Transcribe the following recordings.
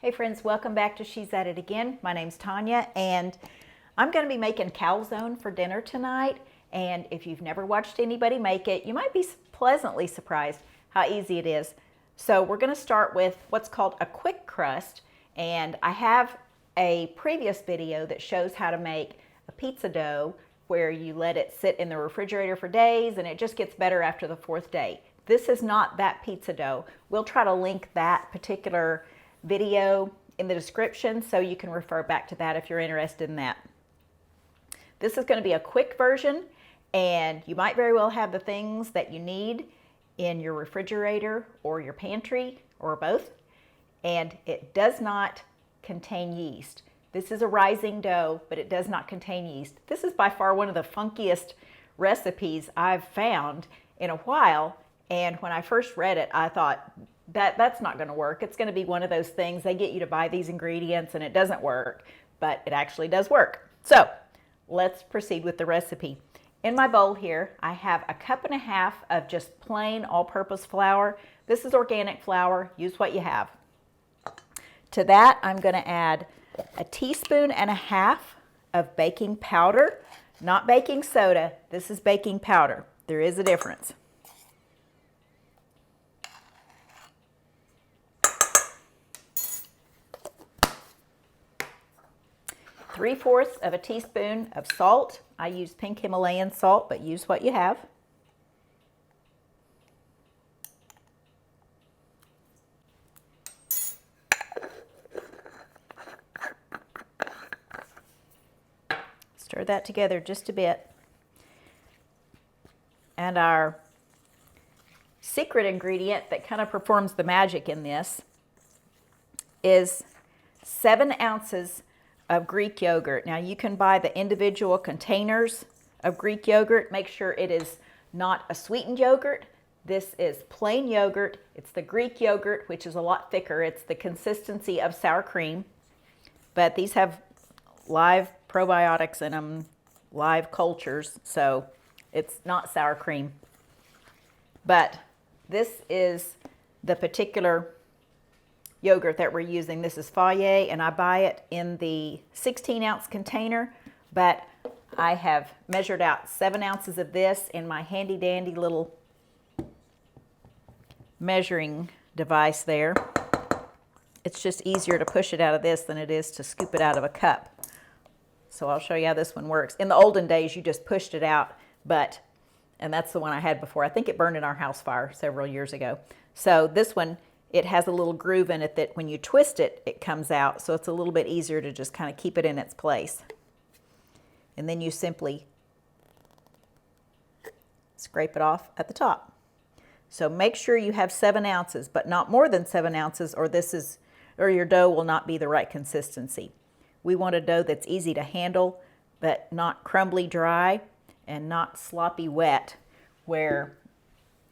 Hey friends, welcome back to She's At It Again. My name's Tanya and I'm going to be making calzone for dinner tonight. And if you've never watched anybody make it, you might be pleasantly surprised how easy it is. So we're going to start with what's called a quick crust. And I have a previous video that shows how to make a pizza dough where you let it sit in the refrigerator for days and it just gets better after the fourth day. This is not that pizza dough. We'll try to link that particular video in the description so you can refer back to that if you're interested in that. This is going to be a quick version and you might very well have the things that you need in your refrigerator or your pantry or both, and it does not contain yeast. This is a rising dough, but it does not contain yeast. This is by far one of the funkiest recipes I've found in a while, and when I first read it I thought that's not going to work. It's going to be one of those things they get you to buy these ingredients and it doesn't work, but it actually does work. So let's proceed with the recipe. In my bowl here I have 1.5 cups of just plain all-purpose flour. This is organic flour. Use what you have. To that I'm going to add 1.5 teaspoons of baking powder, not baking soda. This is baking powder. There is a difference. 3/4 teaspoon of salt. I use pink Himalayan salt, but use what you have. Stir that together just a bit. And our secret ingredient that kind of performs the magic in this is 7 ounces of Greek yogurt. Now you can buy the individual containers of Greek yogurt. Make sure it is not a sweetened yogurt. This is plain yogurt. It's the Greek yogurt, which is a lot thicker. It's the consistency of sour cream, but these have live probiotics in them, live cultures, so it's not sour cream. But this is the particular yogurt that we're using. This is FAGE and I buy it in the 16-ounce container, but I have measured out 7 ounces of this in my handy dandy little measuring device there. It's just easier to push it out of this than it is to scoop it out of a cup. So I'll show you how this one works. In the olden days you just pushed it out, and that's the one I had before. I think it burned in our house fire several years ago. So this one, it has a little groove in it that when you twist it, it comes out. So it's a little bit easier to just kind of keep it in its place. And then you simply scrape it off at the top. So make sure you have 7 ounces, but not more than 7 ounces, or your dough will not be the right consistency. We want a dough that's easy to handle, but not crumbly dry and not sloppy wet where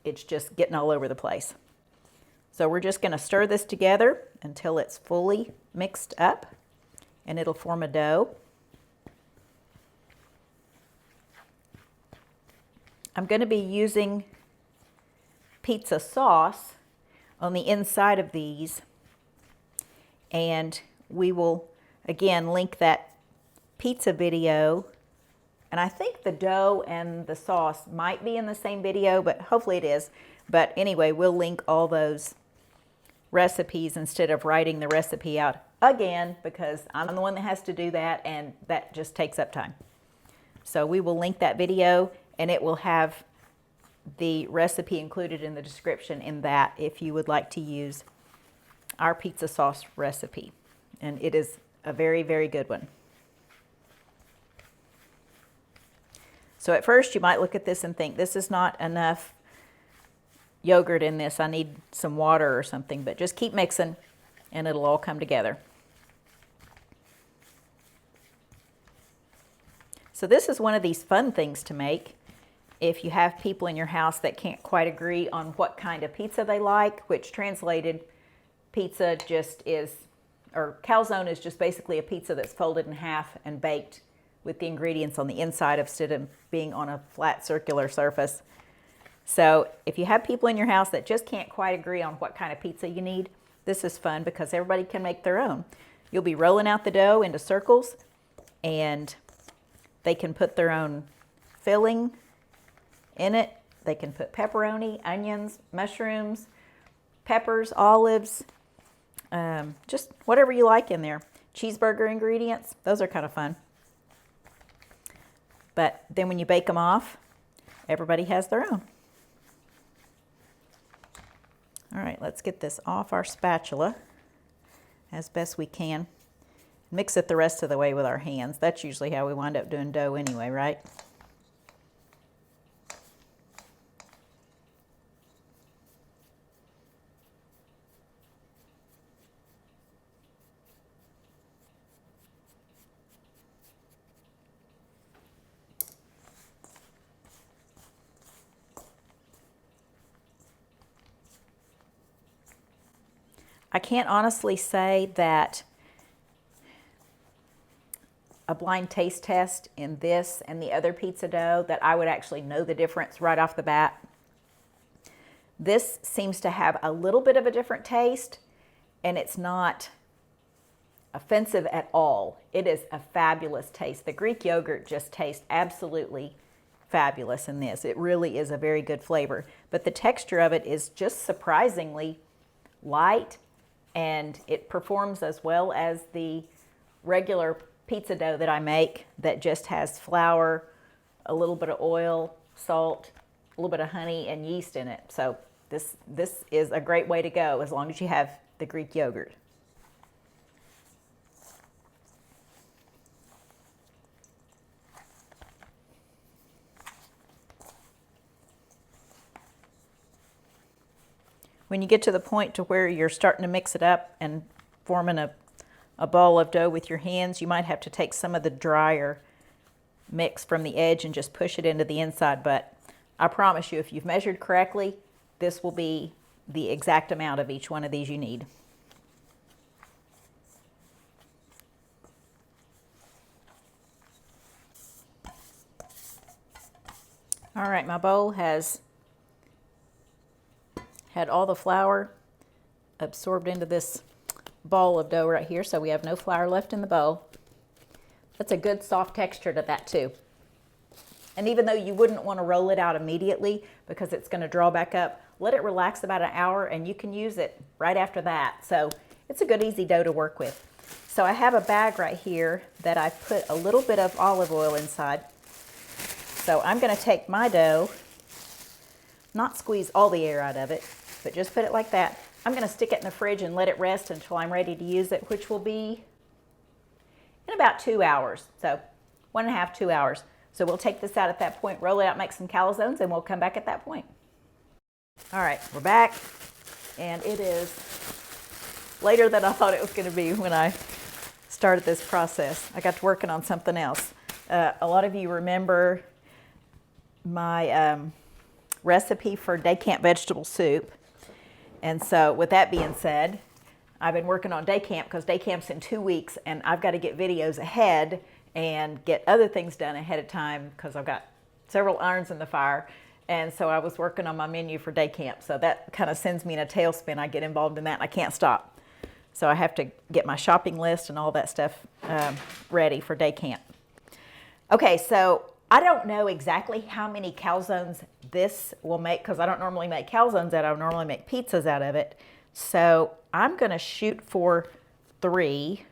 it's just getting all over the place. So we're just going to stir this together until it's fully mixed up and it'll form a dough. I'm going to be using pizza sauce on the inside of these, and we will again link that pizza video, and I think the dough and the sauce might be in the same video, but hopefully it is. But anyway, we'll link all those recipes instead of writing the recipe out again, because I'm the one that has to do that and that just takes up time. So we will link that video and it will have the recipe included in the description in that if you would like to use our pizza sauce recipe. And it is a very, very good one. So at first you might look at this and think this is not enough yogurt in this, I need some water or something, but just keep mixing and it'll all come together. So this is one of these fun things to make if you have people in your house that can't quite agree on what kind of pizza they like, which translated pizza just is, or calzone is just basically a pizza that's folded in half and baked with the ingredients on the inside instead of being on a flat circular surface. So if you have people in your house that just can't quite agree on what kind of pizza you need, this is fun because everybody can make their own. You'll be rolling out the dough into circles, and they can put their own filling in it. They can put pepperoni, onions, mushrooms, peppers, olives, just whatever you like in there. Cheeseburger ingredients, those are kind of fun. But then when you bake them off, everybody has their own. All right, let's get this off our spatula as best we can. Mix it the rest of the way with our hands. That's usually how we wind up doing dough anyway, right? I can't honestly say that a blind taste test in this and the other pizza dough that I would actually know the difference right off the bat. This seems to have a little bit of a different taste, and it's not offensive at all. It is a fabulous taste. The Greek yogurt just tastes absolutely fabulous in this. It really is a very good flavor, but the texture of it is just surprisingly light, and it performs as well as the regular pizza dough that I make that just has flour, a little bit of oil, salt, a little bit of honey, and yeast in it. So this is a great way to go as long as you have the Greek yogurt. When you get to the point to where you're starting to mix it up and forming a ball of dough with your hands, you might have to take some of the drier mix from the edge and just push it into the inside. But I promise you, if you've measured correctly, this will be the exact amount of each one of these you need. All right, my bowl has had all the flour absorbed into this ball of dough right here, so we have no flour left in the bowl. That's a good soft texture to that too. And even though you wouldn't want to roll it out immediately because it's going to draw back up, let it relax about an hour and you can use it right after that. So it's a good easy dough to work with. So I have a bag right here that I put a little bit of olive oil inside. So I'm going to take my dough, not squeeze all the air out of it, but just put it like that. I'm going to stick it in the fridge and let it rest until I'm ready to use it, which will be in about 2 hours. So 1.5, 2 hours. So we'll take this out at that point, roll it out, make some calzones, and we'll come back at that point. All right, we're back, and it is later than I thought it was going to be when I started this process. I got to working on something else. A lot of you remember my recipe for day camp vegetable soup. And so with that being said, I've been working on day camp because day camp's in 2 weeks, and I've got to get videos ahead and get other things done ahead of time because I've got several irons in the fire. And so I was working on my menu for day camp. So that kind of sends me in a tailspin. I get involved in that and I can't stop. So I have to get my shopping list and all that stuff ready for day camp. Okay, so I don't know exactly how many calzones this will make because I don't normally make calzones out of it. I normally make pizzas out of it. So I'm going to shoot for 3.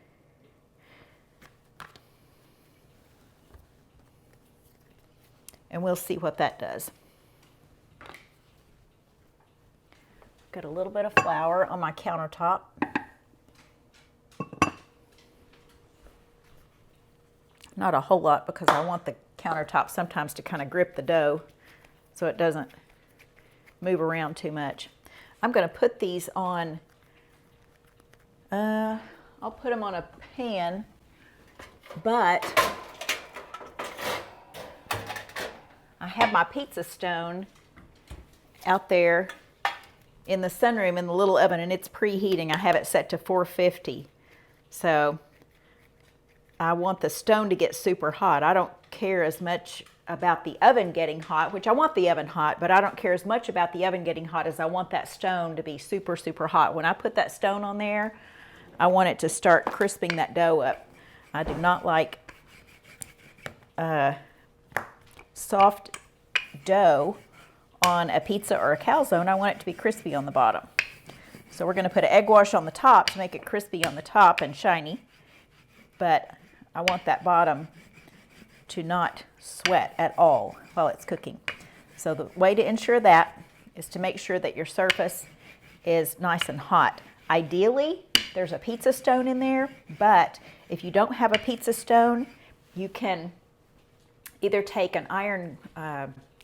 And we'll see what that does. Got a little bit of flour on my countertop. Not a whole lot because I want the countertop sometimes to kind of grip the dough so it doesn't move around too much. I'm going to put these on, I'll put them on a pan, but I have my pizza stone out there in the sunroom in the little oven, and it's preheating. I have it set to 450. So I want the stone to get super hot. I don't care as much about the oven getting hot, which I want the oven hot, but I don't care as much about the oven getting hot as I want that stone to be super, super hot. When I put that stone on there, I want it to start crisping that dough up. I do not like soft dough on a pizza or a calzone. I want it to be crispy on the bottom. So we're going to put an egg wash on the top to make it crispy on the top and shiny, but I want that bottom to not sweat at all while it's cooking. So the way to ensure that is to make sure that your surface is nice and hot. Ideally, there's a pizza stone in there, but if you don't have a pizza stone, you can either take an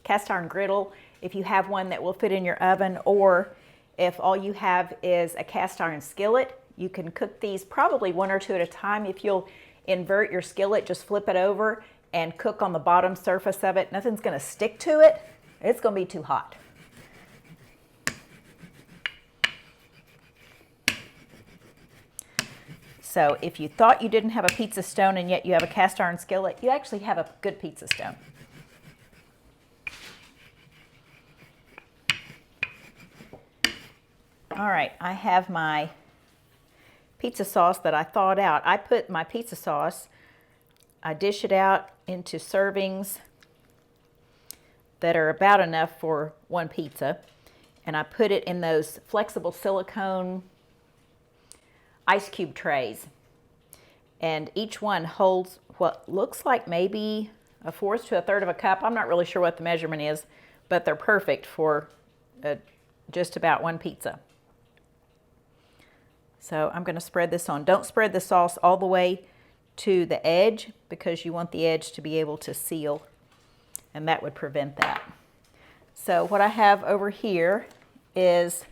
cast iron griddle, if you have one that will fit in your oven, or if all you have is a cast iron skillet, you can cook these probably one or two at a time. If you'll invert your skillet, just flip it over and cook on the bottom surface of it. Nothing's going to stick to it. It's going to be too hot. So if you thought you didn't have a pizza stone and yet you have a cast iron skillet, you actually have a good pizza stone. All right, I have my pizza sauce that I thawed out. I put my pizza sauce, I dish it out into servings that are about enough for one pizza, and I put it in those flexible silicone ice cube trays. And each one holds what looks like maybe a fourth to a third of a cup. I'm not really sure what the measurement is, but they're perfect for just about one pizza. So I'm going to spread this on. Don't spread the sauce all the way to the edge because you want the edge to be able to seal, and that would prevent that. So what I have over here is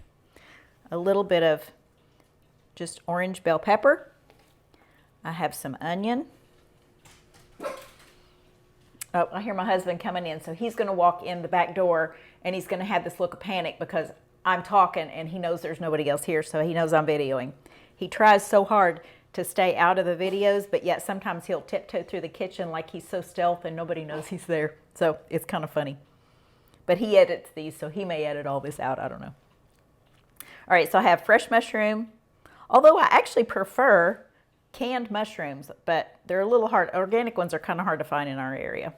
a little bit of just orange bell pepper. I have some onion. Oh, I hear my husband coming in, so he's going to walk in the back door and he's going to have this look of panic because I'm talking and he knows there's nobody else here, so he knows I'm videoing. He tries so hard to stay out of the videos, but yet sometimes he'll tiptoe through the kitchen like he's so stealth and nobody knows he's there. So it's kind of funny. But he edits these, so he may edit all this out. I don't know. All right, so I have fresh mushroom, although I actually prefer canned mushrooms, but they're a little hard. Organic ones are kind of hard to find in our area.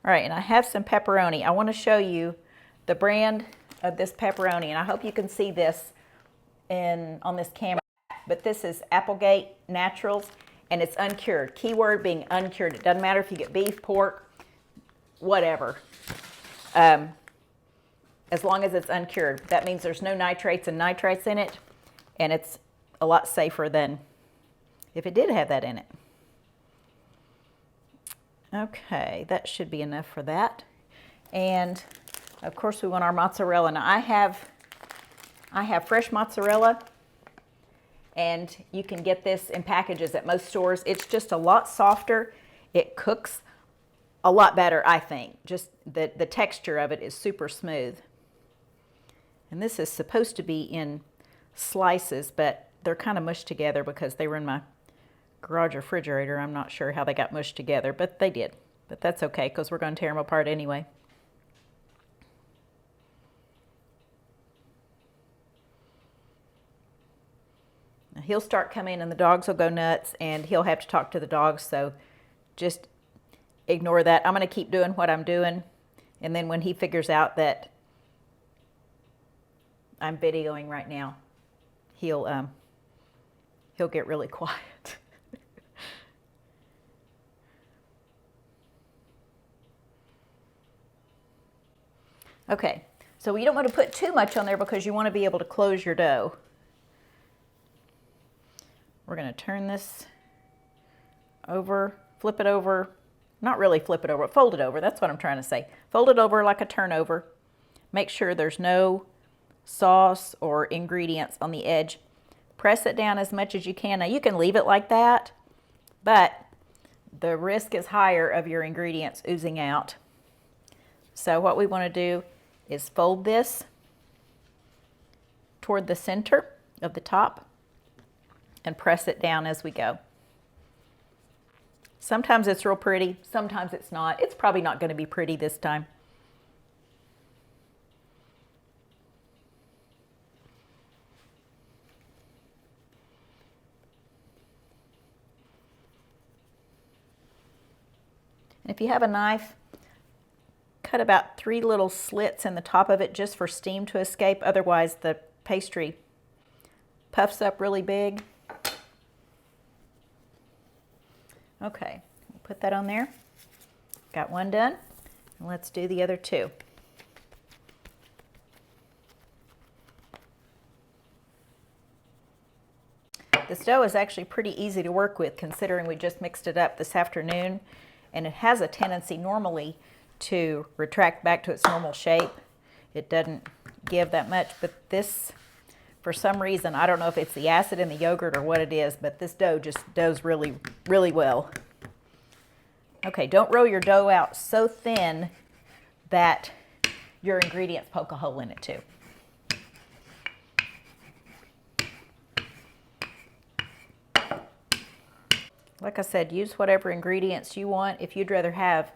All right, and I have some pepperoni. I want to show you the brand of this pepperoni, and I hope you can see this on this camera, but this is Applegate Naturals, and it's uncured. Keyword being uncured. It doesn't matter if you get beef, pork, whatever, as long as it's uncured. That means there's no nitrates and nitrites in it, and it's a lot safer than if it did have that in it. Okay, that should be enough for that. And of course we want our mozzarella. Now I have fresh mozzarella, and you can get this in packages at most stores. It's just a lot softer. It cooks a lot better, I think. Just the texture of it is super smooth. And this is supposed to be in slices, but they're kind of mushed together because they were in my garage refrigerator. I'm not sure how they got mushed together, but they did. But that's okay because we're going to tear them apart anyway. Now he'll start coming and the dogs will go nuts and he'll have to talk to the dogs, so just ignore that. I'm going to keep doing what I'm doing, and then when he figures out that I'm videoing right now, he'll get really quiet. Okay, so you don't want to put too much on there because you want to be able to close your dough. We're going to turn this over, flip it over, not really flip it over, fold it over. That's what I'm trying to say. Fold it over like a turnover. Make sure there's no sauce or ingredients on the edge. Press it down as much as you can. Now you can leave it like that, but the risk is higher of your ingredients oozing out. So what we want to do is fold this toward the center of the top and press it down as we go. Sometimes it's real pretty, sometimes it's not. It's probably not going to be pretty this time. And if you have a knife, cut about 3 little slits in the top of it just for steam to escape. Otherwise, the pastry puffs up really big. Okay, put that on there. Got one done. And let's do the other 2. This dough is actually pretty easy to work with considering we just mixed it up this afternoon, and it has a tendency normally to retract back to its normal shape. It doesn't give that much, but this, for some reason, I don't know if it's the acid in the yogurt or what it is, but this dough just does really, really well. Okay, don't roll your dough out so thin that your ingredients poke a hole in it too. Like I said, use whatever ingredients you want. If you'd rather have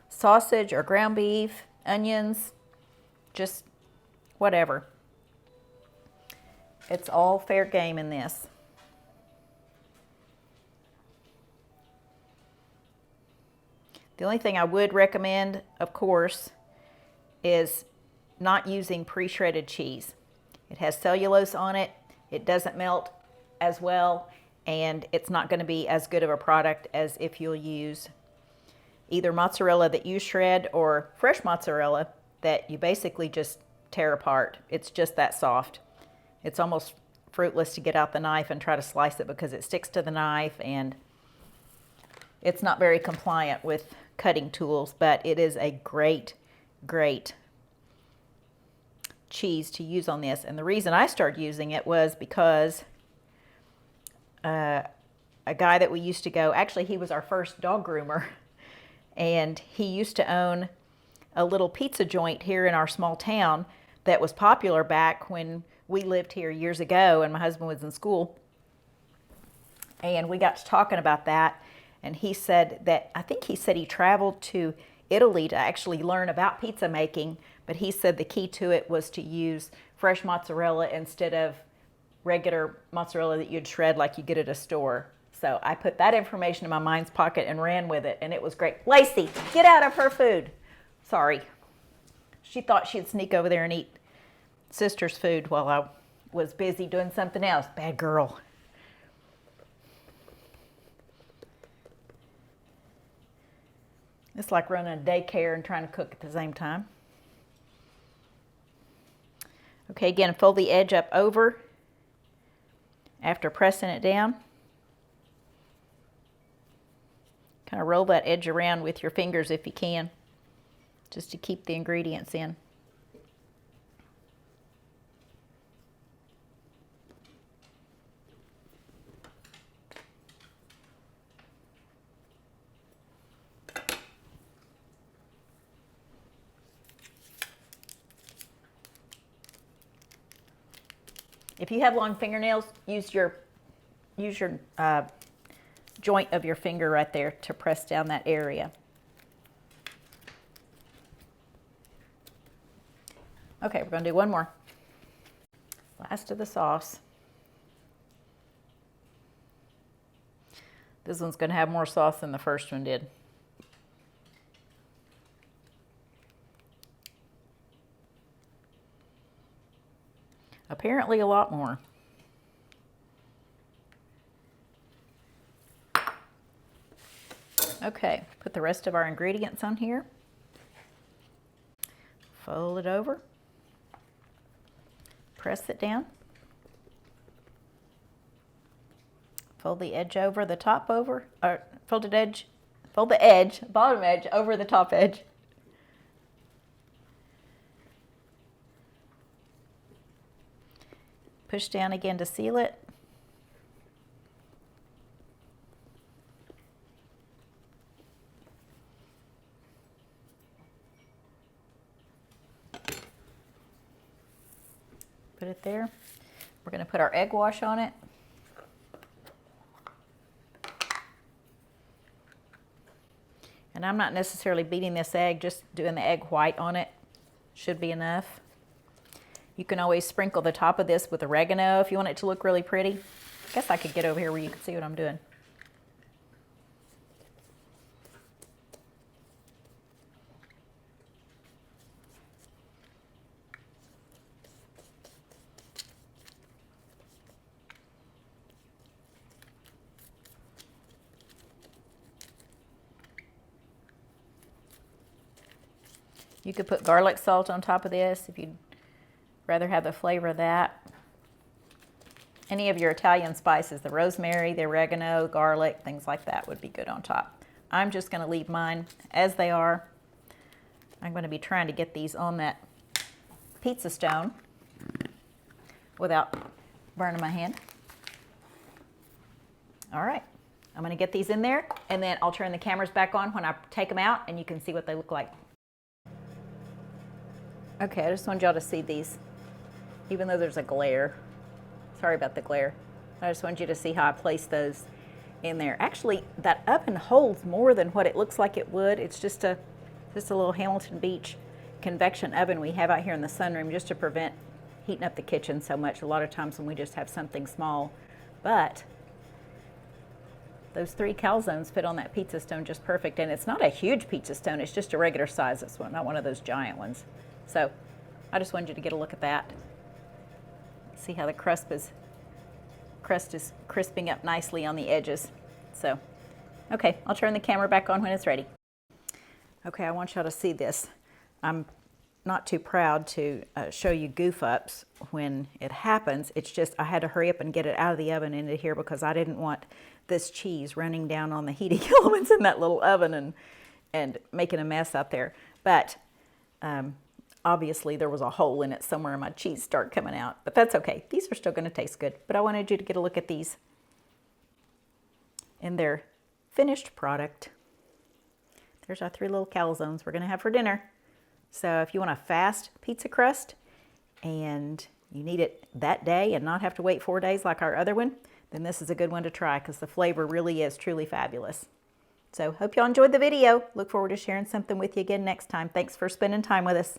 sausage or ground beef, onions, just whatever. It's all fair game in this. The only thing I would recommend, of course, is not using pre-shredded cheese. It has cellulose on it, it doesn't melt as well, and it's not going to be as good of a product as if you'll use either mozzarella that you shred or fresh mozzarella that you basically just tear apart. It's just that soft. It's almost fruitless to get out the knife and try to slice it because it sticks to the knife, and it's not very compliant with cutting tools, but it is a great, great cheese to use on this. And the reason I started using it was because a guy that we used to go, actually he was our first dog groomer, and he used to own a little pizza joint here in our small town that was popular back when we lived here years ago and my husband was in school. And we got to talking about that, and he said that, I think he said he traveled to Italy to actually learn about pizza making, but he said the key to it was to use fresh mozzarella instead of regular mozzarella that you'd shred like you get at a store. So I put that information in my mind's pocket and ran with it, and it was great. Lacey, get out of her food. Sorry. She thought she'd sneak over there and eat sister's food while I was busy doing something else. Bad girl. It's like running a daycare and trying to cook at the same time. Okay, again, fold the edge up over after pressing it down. Kind of roll that edge around with your fingers if you can, just to keep the ingredients in. If you have long fingernails, use your joint of your finger right there to press down that area. Okay, we're going to do one more. Last of the sauce. This one's going to have more sauce than the first one did. Apparently a lot more. Okay, put the rest of our ingredients on here. Fold it over. Press it down. Fold the edge over the top over, or fold the edge, bottom edge over the top edge. Push down again to seal it. Put it there. We're going to put our egg wash on it. And I'm not necessarily beating this egg, just doing the egg white on it should be enough. You can always sprinkle the top of this with oregano if you want it to look really pretty. I guess I could get over here where you can see what I'm doing. You could put garlic salt on top of this if you'd rather have the flavor of that. Any of your Italian spices, the rosemary, the oregano, garlic, things like that would be good on top. I'm just going to leave mine as they are. I'm going to be trying to get these on that pizza stone without burning my hand. All right, I'm going to get these in there, and then I'll turn the cameras back on when I take them out, and you can see what they look like. Okay, I just want y'all to see these, even though there's a glare. Sorry about the glare. I just want you to see how I place those in there. Actually, that oven holds more than what it looks like it would. It's just a little Hamilton Beach convection oven we have out here in the sunroom just to prevent heating up the kitchen so much a lot of times when we just have something small. But those 3 calzones fit on that pizza stone just perfect. And it's not a huge pizza stone. It's just a regular size. This one, not one of those giant ones. So I just wanted you to get a look at that. See how the crust is crisping up nicely on the edges. So, okay, I'll turn the camera back on when it's ready. Okay, I want y'all to see this. I'm not too proud to show you goof ups when it happens. It's just I had to hurry up and get it out of the oven into here because I didn't want this cheese running down on the heating elements in that little oven and making a mess out there. But obviously there was a hole in it somewhere and my cheese started coming out, but that's okay. These are still going to taste good. But I wanted you to get a look at these in their finished product. There's our 3 little calzones we're going to have for dinner. So if you want a fast pizza crust and you need it that day and not have to wait 4 days like our other one, then this is a good one to try because the flavor really is truly fabulous. So hope y'all enjoyed the video. Look forward to sharing something with you again next time. Thanks for spending time with us.